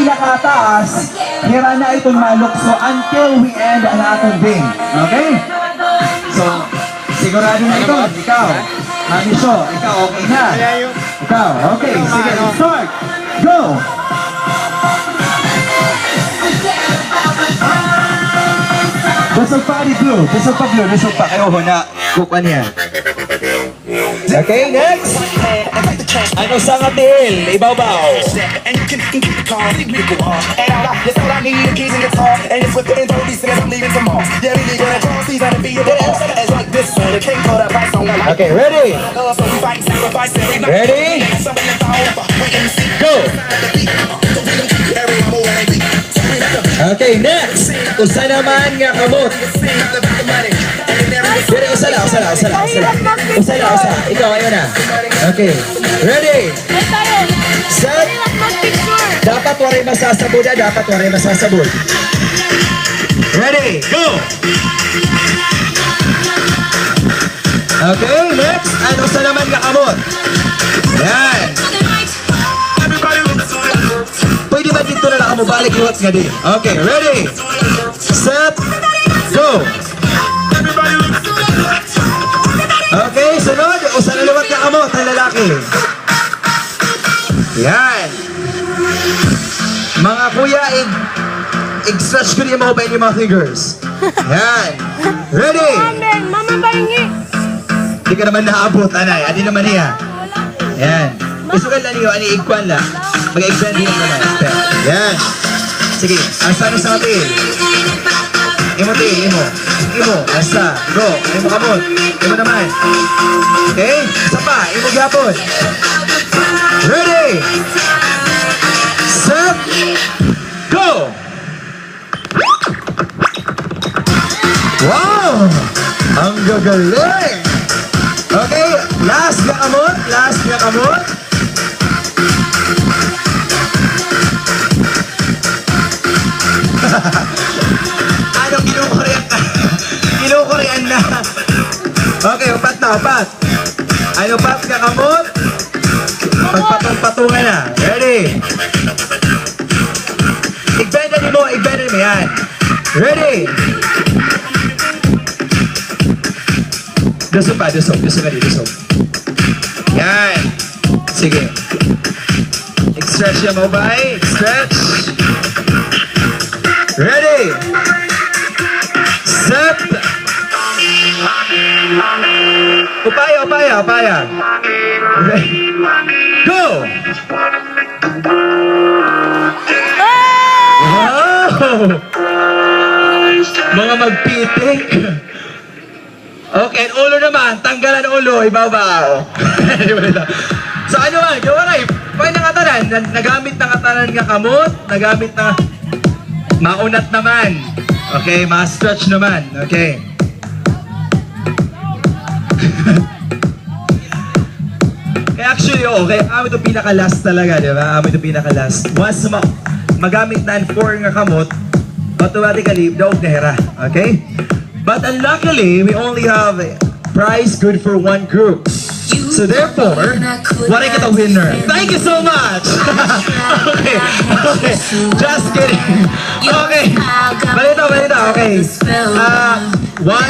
pinakataas, hira na itong malukso until we end ang atong game. Okay? So, sigurado na ito. Ikaw, Mami Sho, ikaw okay na. Ikaw, okay. Sige, start. Go! Besok pa di blue. Besok pa blue. Besok pa. Kayo ho na. Kukuha niya. Okay, next. Ano sa ngatil? Ibaw-baw. And you can keep the car, leave me go on. And I got this all I need, the keys and guitar. And it's with the intro, these things I'm leaving tomorrow. Yeah, really gonna cross these on the beat of the boss. It's like this, so the king called up right on my life. Okay, ready? So we fight, sacrifice, every night. Ready? Somebody in power, we can see. Go! Every move and beat. Okay, next. Usa naman nga kamot. Pero usa lang. Usa. Ikaw, ayaw na. Okay. Ready? Set. Dapat waray masasabod na. Ready? Go! Okay, next. Ano usa naman nga kamot? Yan. Pwede ba dito na lang mo balik iwats nga din? Okay, ready? Set. Go! Okay, sunod. Usa na liwat ka kamot ang lalaki. Yan. Mga kuya, i-stretch ko niyo yung mga fingers. Yan. Ready? Mama bahingi. Hindi ka naman naabot, anay. Ano naman niya? Yan. Isukan lang niyo, ani igkwan lang. Mag-extend din naman. Yan. Sige, asa no sa atin? Imo. Asa. Go. Imo kamot. Imo naman. Okay? Isa pa. Imo gyapon. Ready? Set. Go! Wow! Ang gagaling! Okay, last na kamot. Ano, kinukorean na. Okay, upat. Ano, upat ka kamot? Pagpatong-patungan na. Ready? Igbenda mo yan. Ready? Dusog ka dito. Yan. Sige. Stretch yung mobile. Stretch. Ready? Set. Upaya. Ready? Go! Wow! Mga magpitik. Okay, ang ulo naman. Tanggalan ulo. Ibabaw. So ano man, gawa na pwede ng katanan. Nagamit ng katanan nga kamot. Nagamit na maunat naman. Okay, ma-stretch naman. Okay. Kaya actually, okay, kami ito pinaka-last talaga, di ba? Kami ito pinaka-last. Once magamit na 4 nga kamot, automatically, daog na hera. Okay? But unluckily, we only have a prize good for one group. So therefore, what I get a winner. Thank you so much! Okay. Just kidding. Okay. Balita. Okay. One.